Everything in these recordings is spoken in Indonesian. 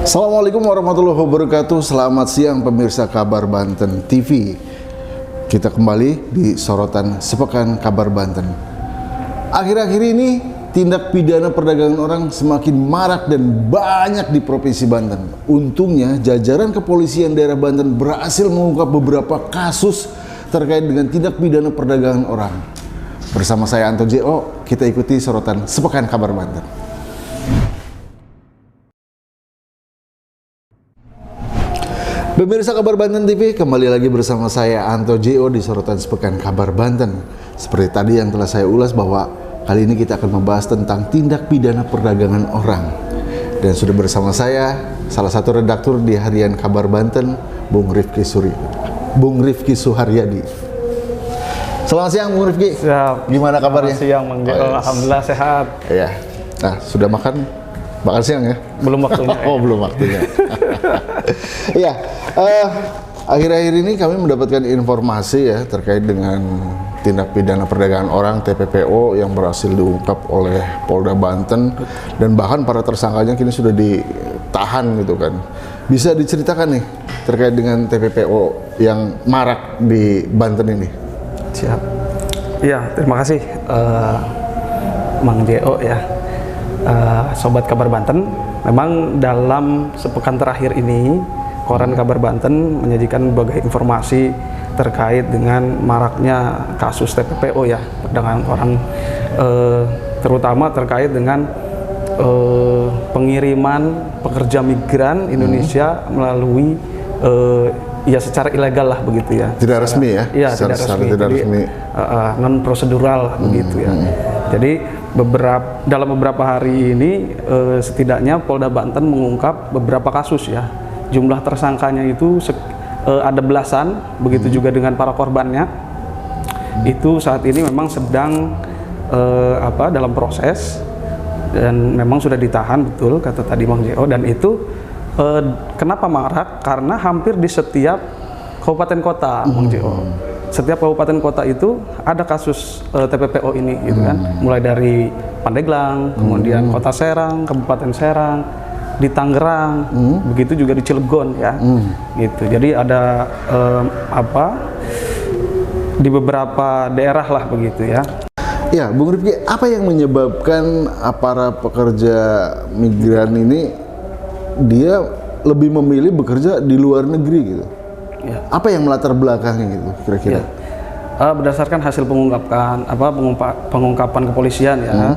Assalamualaikum warahmatullahi wabarakatuh. Selamat siang pemirsa Kabar Banten TV. Kita kembali di sorotan sepekan Kabar Banten. Akhir-akhir ini tindak pidana perdagangan orang semakin marak dan banyak di Provinsi Banten. Untungnya jajaran kepolisian daerah Banten berhasil mengungkap beberapa kasus terkait dengan tindak pidana perdagangan orang. Bersama saya Anto JO, kita ikuti sorotan sepekan Kabar Banten. Pemirsa Kabar Banten TV, kembali lagi bersama saya Anto JO di sorotan sepekan Kabar Banten. Seperti tadi yang telah saya ulas bahwa kali ini kita akan membahas tentang tindak pidana perdagangan orang. Dan sudah bersama saya salah satu redaktur di harian Kabar Banten, Bung Rifki Suharyadi. Selamat siang Bung Rifki. Siap. Gimana kabarnya? Selamat siang Bang JO. Alhamdulillah sehat. Iya. Nah, sudah makan siang ya? Belum waktunya. Oh, belum waktunya. Iya, akhir-akhir ini kami mendapatkan informasi ya terkait dengan tindak pidana perdagangan orang TPPO yang berhasil diungkap oleh Polda Banten dan bahkan para tersangkanya kini sudah ditahan gitu kan. Bisa diceritakan nih terkait dengan TPPO yang marak di Banten ini? Siap. Iya, terima kasih Mang JO ya. Sobat Kabar Banten, memang dalam sepekan terakhir ini koran Kabar Banten menyajikan berbagai informasi terkait dengan maraknya kasus TPPO ya, perdagangan orang, terutama terkait dengan pengiriman pekerja migran Indonesia melalui ya secara ilegal lah begitu ya. Tidak resmi ya? Iya, tidak resmi. Non prosedural begitu ya. Jadi dalam beberapa hari ini setidaknya Polda Banten mengungkap beberapa kasus ya. Jumlah tersangkanya itu ada belasan, begitu juga dengan para korbannya. Itu saat ini memang sedang dalam proses dan memang sudah ditahan, betul kata tadi Bang JO. Dan itu kenapa marak? Karena hampir di setiap kabupaten kota, Bang JO. Setiap kabupaten kota itu ada kasus TPPO ini gitu kan. Mulai dari Pandeglang, kemudian Kota Serang, Kabupaten Serang, di Tangerang, begitu juga di Cilegon ya. Gitu. Jadi ada di beberapa daerah lah begitu ya. Ya, Bung Rifki, apa yang menyebabkan para pekerja migran ini dia lebih memilih bekerja di luar negeri gitu? Ya. Apa yang melatar belakangnya gitu kira-kira? Ya. Berdasarkan hasil pengungkapan kepolisian ya,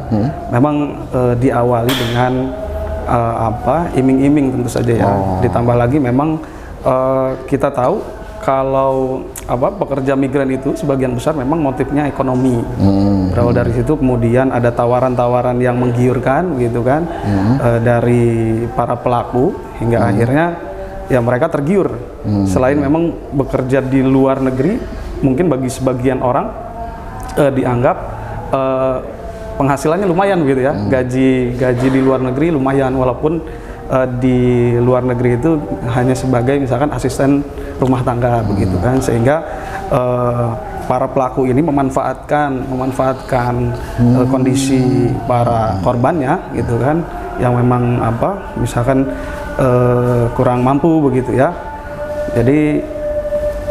memang diawali dengan iming-iming tentu saja ya. Ditambah lagi memang kita tahu kalau pekerja migran itu sebagian besar memang motifnya ekonomi. Berawal dari situ kemudian ada tawaran-tawaran yang menggiurkan gitu kan, dari para pelaku hingga akhirnya ya mereka tergiur. Selain memang bekerja di luar negeri, mungkin bagi sebagian orang dianggap penghasilannya lumayan gitu ya. Gaji di luar negeri lumayan, walaupun di luar negeri itu hanya sebagai misalkan asisten rumah tangga begitu kan. Sehingga para pelaku ini memanfaatkan kondisi para korbannya gitu kan, yang memang misalkan kurang mampu begitu ya. Jadi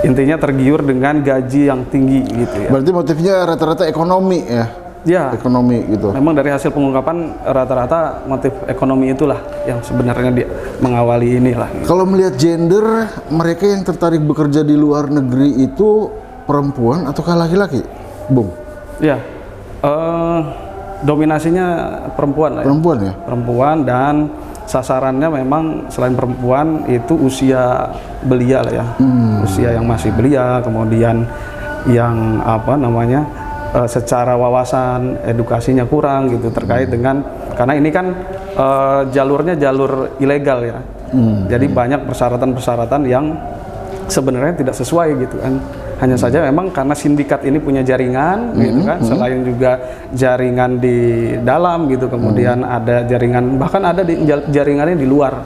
intinya tergiur dengan gaji yang tinggi gitu ya. Berarti motifnya rata-rata ekonomi ya? Ya, ekonomi gitu. Memang dari hasil pengungkapan rata-rata motif ekonomi itulah yang sebenarnya mengawali inilah. Gitu. Kalau melihat gender, mereka yang tertarik bekerja di luar negeri itu perempuan ataukah laki-laki, Bung? Ya, dominasinya perempuan lah. Perempuan ya? Perempuan, dan sasarannya memang selain perempuan itu usia belia lah ya. Usia yang masih belia, kemudian yang secara wawasan edukasinya kurang gitu terkait dengan, karena ini kan jalurnya jalur ilegal ya. Jadi banyak persyaratan-persyaratan yang sebenarnya tidak sesuai gitu kan. Hanya saja memang karena sindikat ini punya jaringan gitu kan, selain juga jaringan di dalam gitu, kemudian ada jaringan, bahkan ada jaringannya di luar,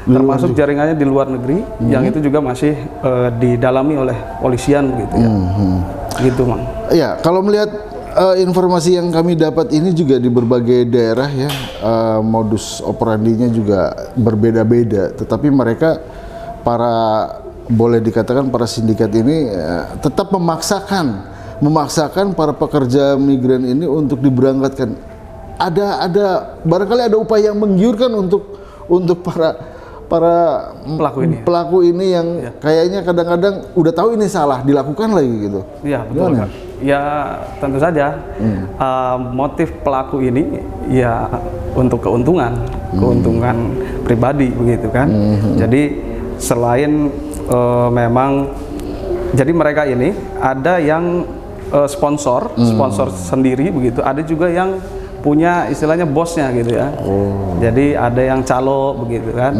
termasuk jaringannya di luar negeri, yang itu juga masih didalami oleh polisian gitu ya. Gitu Mang. Iya, kalau melihat informasi yang kami dapat ini juga di berbagai daerah ya, modus operandinya juga berbeda-beda. Tetapi mereka boleh dikatakan para sindikat ini tetap memaksakan para pekerja migran ini untuk diberangkatkan. Ada barangkali ada upaya yang menggiurkan untuk para pelaku ini yang kayaknya kadang-kadang udah tahu ini salah dilakukan lagi gitu. Iya betul Kak. Ya tentu saja motif pelaku ini ya untuk keuntungan pribadi begitu kan. Jadi selain memang jadi mereka ini ada yang sponsor sendiri begitu, ada juga yang punya istilahnya bosnya gitu ya. Jadi ada yang calo begitu kan,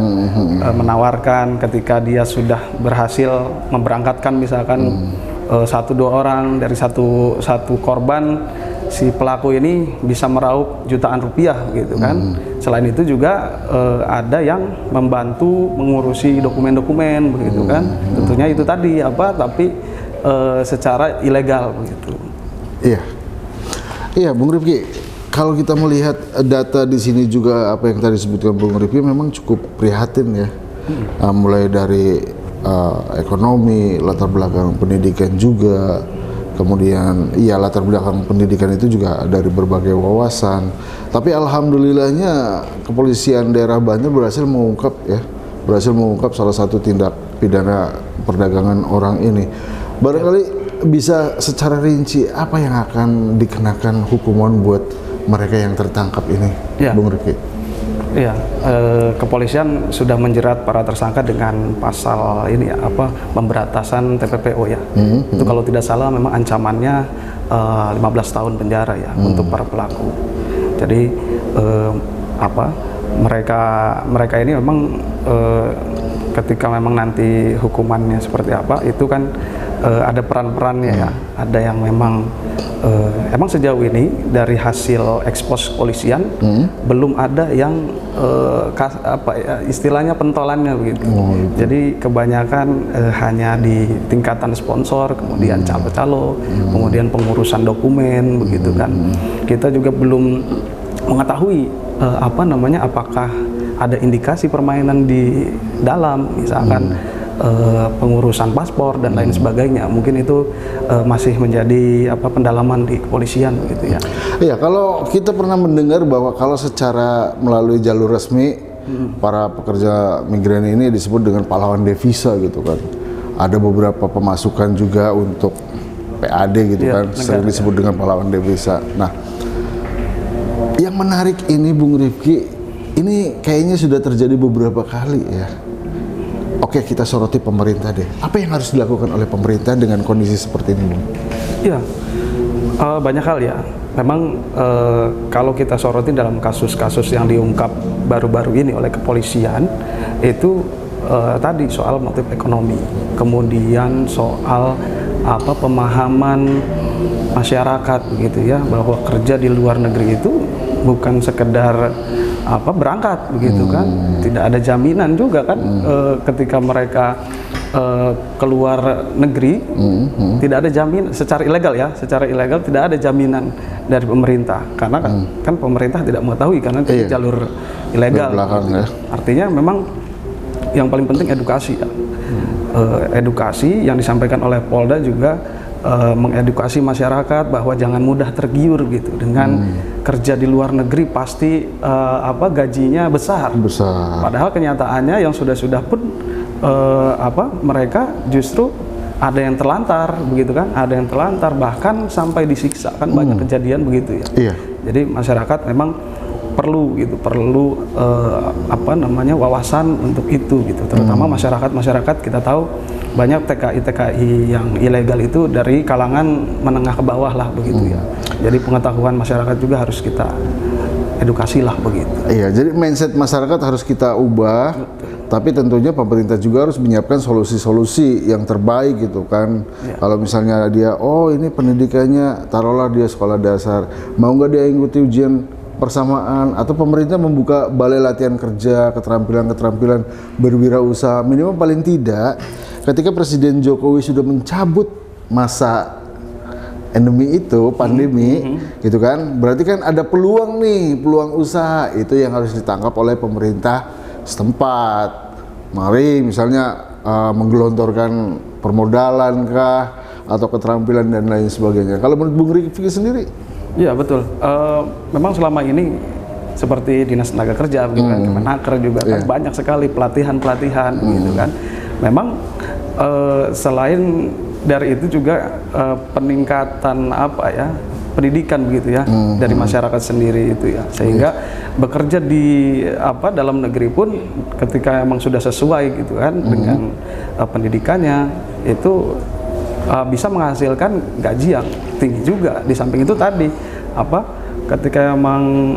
menawarkan ketika dia sudah berhasil memberangkatkan misalkan 1-2 orang dari satu korban, si pelaku ini bisa meraup jutaan rupiah gitu kan. Selain itu juga ada yang membantu mengurusi dokumen-dokumen begitu kan. Tentunya itu tadi tapi secara ilegal begitu. Iya, Bung Rifki. Kalau kita melihat data di sini juga apa yang tadi disebutkan Bung Rifki memang cukup prihatin ya. Mulai dari ekonomi, latar belakang pendidikan juga, kemudian latar belakang pendidikan itu juga dari berbagai wawasan. Tapi alhamdulillahnya kepolisian daerah Banten berhasil mengungkap salah satu tindak pidana perdagangan orang ini. Barangkali bisa secara rinci apa yang akan dikenakan hukuman buat mereka yang tertangkap ini, Bung Rifki? Iya, kepolisian sudah menjerat para tersangka dengan pasal ini pemberantasan TPPO ya. Itu kalau tidak salah memang ancamannya 15 tahun penjara ya untuk para pelaku. Jadi mereka ini memang ketika memang nanti hukumannya seperti apa itu kan ada peran-perannya ya. Ada yang memang emang sejauh ini dari hasil ekspos kepolisian belum ada yang istilahnya pentolannya begitu. Jadi kebanyakan hanya di tingkatan sponsor, kemudian calo-calo, kemudian pengurusan dokumen begitu kan. Kita juga belum mengetahui apakah ada indikasi permainan di dalam misalkan pengurusan paspor dan lain sebagainya. Mungkin itu masih menjadi pendalaman di kepolisian gitu ya. Iya, kalau kita pernah mendengar bahwa kalau secara melalui jalur resmi para pekerja migran ini disebut dengan pahlawan devisa gitu kan. Ada beberapa pemasukan juga untuk PAD gitu kan, sering disebut dengan pahlawan devisa. Nah, yang menarik ini Bung Rifki, ini kayaknya sudah terjadi beberapa kali ya. Oke, kita soroti pemerintah deh. Apa yang harus dilakukan oleh pemerintah dengan kondisi seperti ini, Bung? Iya, banyak hal ya. Memang kalau kita soroti dalam kasus-kasus yang diungkap baru-baru ini oleh kepolisian, itu tadi soal motif ekonomi, kemudian soal pemahaman masyarakat gitu ya, bahwa kerja di luar negeri itu bukan sekedar berangkat begitu kan, tidak ada jaminan juga kan ketika mereka keluar negeri, tidak ada jaminan secara ilegal tidak ada jaminan dari pemerintah karena kan pemerintah tidak mengetahui karena itu jalur ilegal gitu. Artinya memang yang paling penting edukasi ya. Edukasi yang disampaikan oleh Polda juga mengedukasi masyarakat bahwa jangan mudah tergiur gitu dengan kerja di luar negeri pasti gajinya besar. Padahal kenyataannya yang sudah pun mereka justru ada yang terlantar begitu kan, ada yang terlantar bahkan sampai disiksa kan, banyak kejadian begitu ya. Jadi masyarakat memang perlu wawasan untuk itu gitu, terutama masyarakat kita tahu banyak TKI yang ilegal itu dari kalangan menengah ke bawah lah begitu ya. Jadi pengetahuan masyarakat juga harus kita edukasi lah begitu. Iya, jadi mindset masyarakat harus kita ubah. Tapi tentunya pemerintah juga harus menyiapkan solusi-solusi yang terbaik gitu kan. Kalau misalnya dia, ini pendidikannya, taruhlah dia sekolah dasar, mau nggak dia ikuti ujian persamaan, atau pemerintah membuka balai latihan kerja, keterampilan berwirausaha, minimal paling tidak ketika Presiden Jokowi sudah mencabut masa endemi itu, pandemi, gitu kan, berarti kan ada peluang nih, peluang usaha itu yang harus ditangkap oleh pemerintah setempat. Mari misalnya menggelontorkan permodalan kah, atau keterampilan dan lain sebagainya. Kalau menurut Bung Rifki sendiri? Iya betul. Memang selama ini seperti Dinas Tenaga Kerja, begitu kan, Kemenaker juga kan banyak sekali pelatihan-pelatihan, gitu kan. Memang selain dari itu juga peningkatan pendidikan begitu ya dari masyarakat sendiri itu ya, sehingga bekerja di dalam negeri pun ketika emang sudah sesuai gitu kan dengan pendidikannya itu bisa menghasilkan gaji yang tinggi juga. Di samping itu tadi ketika emang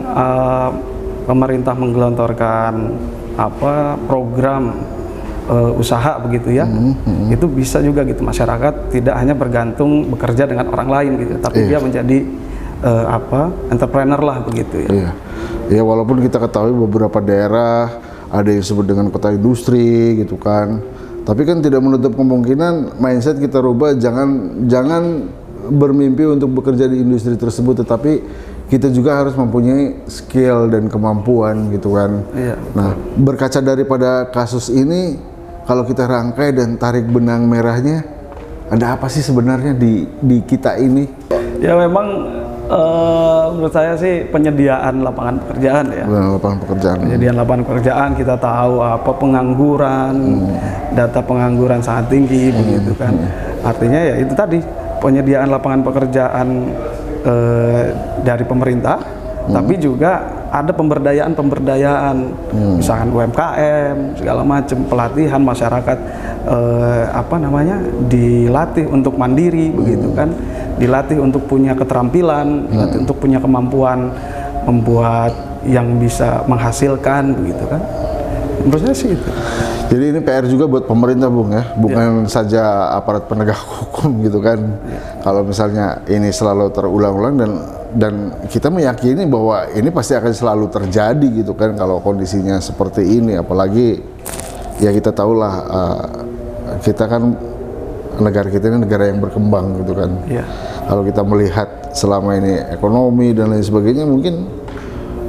pemerintah menggelontorkan program usaha begitu ya, itu bisa juga gitu masyarakat tidak hanya bergantung bekerja dengan orang lain gitu, tapi dia menjadi entrepreneur lah begitu ya. Ya walaupun kita ketahui beberapa daerah ada yang disebut dengan kota industri gitu kan, tapi kan tidak menutup kemungkinan mindset kita rubah, jangan bermimpi untuk bekerja di industri tersebut, tetapi kita juga harus mempunyai skill dan kemampuan gitu kan. Nah, berkaca daripada kasus ini, kalau kita rangkai dan tarik benang merahnya, ada apa sih sebenarnya di kita ini? Ya memang menurut saya sih penyediaan lapangan pekerjaan ya. Lapangan pekerjaan. Penyediaan lapangan pekerjaan, kita tahu pengangguran, data pengangguran sangat tinggi begitu kan. Artinya ya itu tadi, penyediaan lapangan pekerjaan dari pemerintah, tapi juga ada pemberdayaan, misalkan UMKM segala macam, pelatihan masyarakat dilatih untuk mandiri begitu kan, dilatih untuk punya keterampilan, dilatih untuk punya kemampuan membuat yang bisa menghasilkan begitu kan. Menurut saya sih itu. Jadi ini PR juga buat pemerintah Bung ya, bukan saja aparat penegak hukum gitu kan. Kalau misalnya ini selalu terulang-ulang dan kita meyakini bahwa ini pasti akan selalu terjadi gitu kan kalau kondisinya seperti ini, apalagi ya kita tahulah kita kan negara kita ini negara yang berkembang gitu kan. Kalau kita melihat selama ini ekonomi dan lain sebagainya, mungkin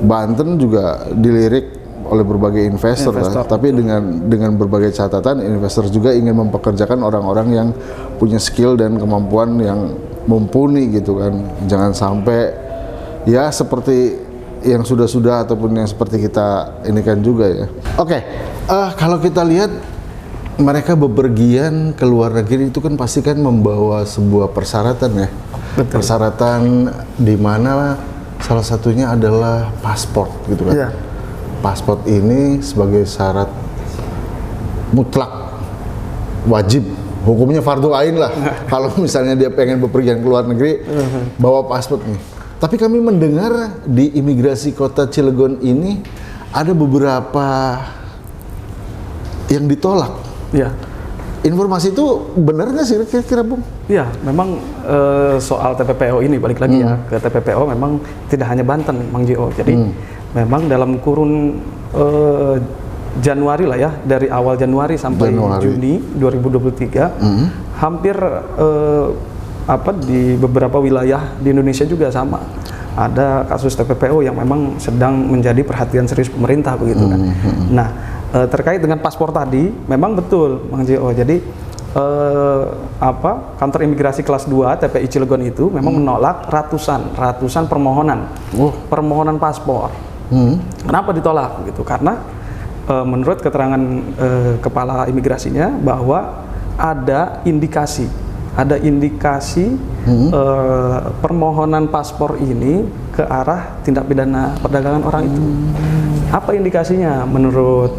Banten juga dilirik oleh berbagai investor lah, tapi dengan berbagai catatan, investor juga ingin mempekerjakan orang-orang yang punya skill dan kemampuan yang mumpuni gitu kan. Jangan sampai ya seperti yang sudah-sudah ataupun yang seperti kita ini kan juga ya. Oke, kalau kita lihat mereka bepergian ke luar negeri itu kan pasti kan membawa sebuah persyaratan ya. Betul. Persyaratan di mana salah satunya adalah paspor gitu kan. Paspor ini sebagai syarat mutlak, wajib, hukumnya fardhu ain lah. Kalau misalnya dia pengen bepergian ke luar negeri, bawa paspor nih. Tapi kami mendengar di imigrasi kota Cilegon ini ada beberapa yang ditolak. Informasi itu benar nggak sih kira-kira Bung? Iya, memang soal TPPO ini balik lagi ya ke TPPO, memang tidak hanya Banten, Mang Jo. Jadi memang dalam kurun Januari lah ya, dari awal Januari sampai Juni 2023, hampir di beberapa wilayah di Indonesia juga sama. Ada kasus TPPO yang memang sedang menjadi perhatian serius pemerintah begitu kan. Nah, terkait dengan paspor tadi, memang betul Mang Jo. Jadi kantor imigrasi kelas 2 TPI Cilegon itu memang menolak ratusan permohonan paspor. Kenapa ditolak gitu? Karena menurut keterangan kepala imigrasinya bahwa ada indikasi permohonan paspor ini ke arah tindak pidana perdagangan orang itu. Apa indikasinya? Menurut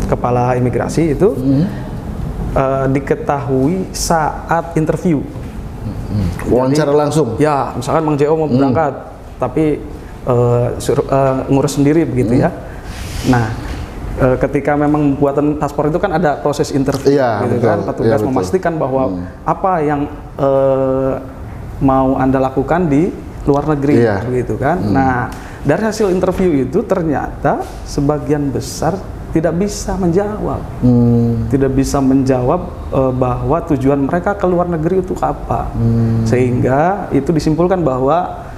kepala imigrasi itu diketahui saat interview. Wawancara langsung? Ya, misalkan Mang Jo mau berangkat, tapi ngurus sendiri begitu ya. Nah, ketika memang pembuatan paspor itu kan ada proses interview, gitu kan. Petugas memastikan bahwa apa yang mau Anda lakukan di luar negeri, begitu kan. Nah, dari hasil interview itu ternyata sebagian besar tidak bisa menjawab, bahwa tujuan mereka ke luar negeri untuk apa, sehingga itu disimpulkan bahwa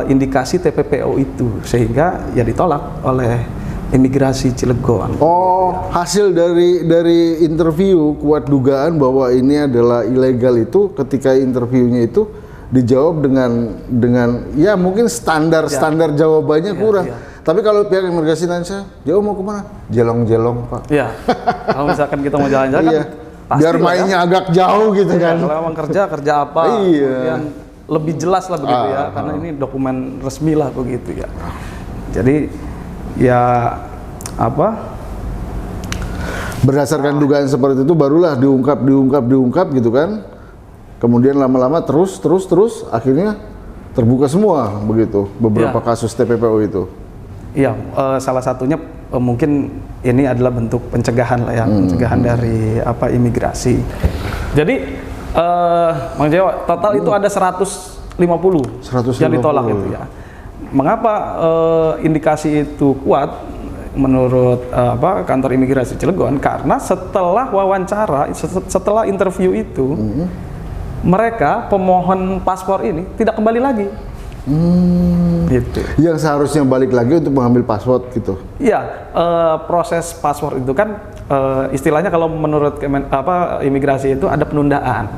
indikasi TPPO itu, sehingga ya ditolak oleh imigrasi Cilegon. Oh, hasil dari interview kuat dugaan bahwa ini adalah ilegal itu, ketika interviewnya itu dijawab dengan ya mungkin standar jawabannya kurang. Tapi kalau pihak imigrasi nanya saya, jauh mau kemana? Jelong-jelong, Pak. Iya. Kalau misalkan kita mau jalan-jalan kan pasti biar mainnya agak jauh gitu kan. Kalau emang kerja apa? Kemudian lebih jelas lah begitu ya, karena ini dokumen resmi lah begitu ya. Jadi ya berdasarkan dugaan seperti itu barulah diungkap gitu kan. Kemudian lama-lama terus akhirnya terbuka semua begitu beberapa kasus TPPO itu. Iya, salah satunya mungkin ini adalah bentuk pencegahan lah ya, pencegahan dari imigrasi. Jadi Mang Jawa, total itu ada 150 yang ditolak itu ya. Mengapa indikasi itu kuat menurut kantor imigrasi Cilegon? Karena setelah wawancara, setelah interview itu, mereka pemohon paspor ini tidak kembali lagi. Gitu. Yang seharusnya balik lagi untuk mengambil paspor gitu. Iya, proses paspor itu kan istilahnya kalau menurut imigrasi itu ada penundaan,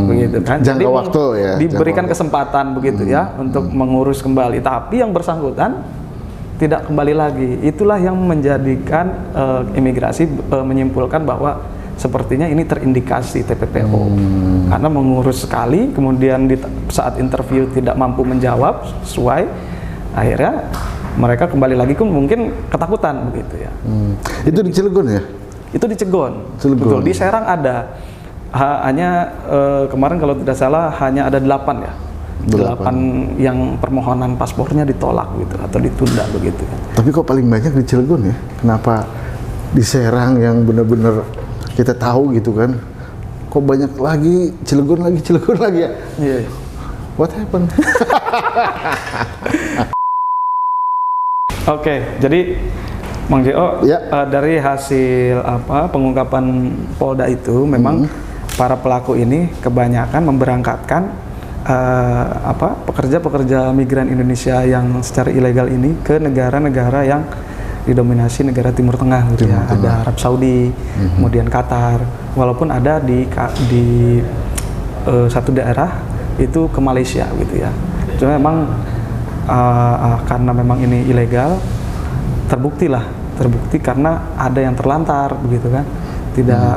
begitu kan. Jangka Jadi waktu ya. Diberikan kesempatan begitu ya untuk mengurus kembali. Tapi yang bersangkutan tidak kembali lagi. Itulah yang menjadikan imigrasi menyimpulkan bahwa sepertinya ini terindikasi TPPO. Karena mengurus sekali, kemudian saat interview tidak mampu menjawab sesuai, akhirnya mereka kembali lagi mungkin ketakutan begitu ya. Itu di Cilegon ya? Itu di Cilegon. Betul. Di Serang ada hanya kemarin kalau tidak salah hanya ada 8 ya. 8 yang permohonan paspornya ditolak gitu atau ditunda begitu. Tapi kok paling banyak di Cilegon ya? Kenapa di Serang yang benar-benar kita tahu gitu kan, kok banyak lagi Cilegon lagi ya? Iya. What happened? Oke, jadi Mang Jo, dari hasil pengungkapan Polda itu memang para pelaku ini kebanyakan memberangkatkan pekerja-pekerja migran Indonesia yang secara ilegal ini ke negara-negara yang didominasi negara Timur Tengah gitu ya. Ada Arab Saudi, kemudian Qatar, walaupun ada di satu daerah itu ke Malaysia gitu ya. Cuma memang karena memang ini ilegal, terbukti karena ada yang terlantar begitu kan. Tidak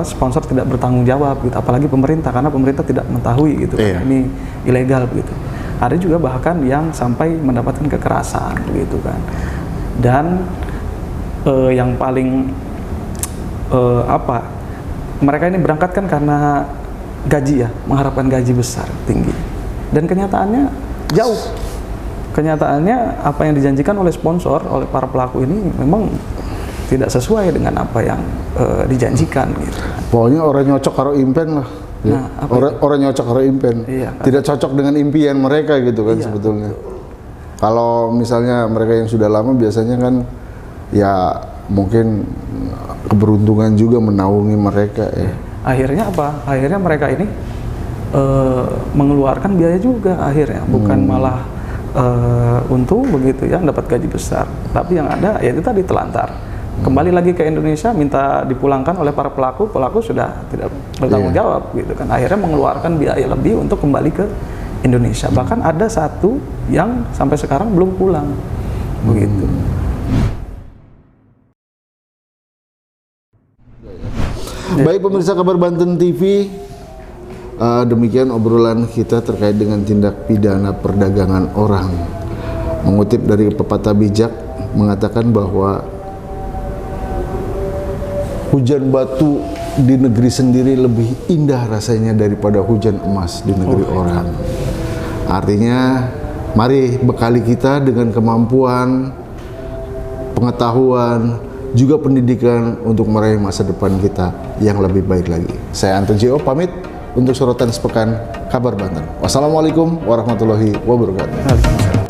sponsor tidak bertanggung jawab gitu, apalagi pemerintah, karena pemerintah tidak mengetahui gitu kan, ini ilegal begitu. Ada juga bahkan yang sampai mendapatkan kekerasan begitu kan. Dan yang paling mereka ini berangkat kan karena gaji ya, mengharapkan gaji besar tinggi, dan kenyataannya jauh. Kenyataannya apa yang dijanjikan oleh sponsor, oleh para pelaku ini memang tidak sesuai dengan apa yang dijanjikan gitu. Pokoknya orang nyocok karo impen lah. Ya. Orang nyocok karo impen. Iya, tidak cocok dengan impian mereka gitu kan sebetulnya. Kalau misalnya mereka yang sudah lama biasanya kan ya mungkin keberuntungan juga menaungi mereka ya. Akhirnya apa? Akhirnya mereka ini mengeluarkan biaya juga akhirnya, bukan malah untung begitu ya, dapat gaji besar. Tapi yang ada ya itu tadi telantar. Kembali lagi ke Indonesia minta dipulangkan oleh para pelaku sudah tidak bertanggung jawab gitu kan. Akhirnya mengeluarkan biaya lebih untuk kembali ke Indonesia. Bahkan ada satu yang sampai sekarang belum pulang begitu. Baik pemirsa Kabar Banten TV, demikian obrolan kita terkait dengan tindak pidana perdagangan orang. Mengutip dari pepatah bijak mengatakan bahwa hujan batu di negeri sendiri lebih indah rasanya daripada hujan emas di negeri orang. Artinya, mari bekali kita dengan kemampuan, pengetahuan, juga pendidikan untuk meraih masa depan kita yang lebih baik lagi. Saya Anton Jo pamit untuk sorotan sepekan Kabar Banten. Wassalamualaikum warahmatullahi wabarakatuh.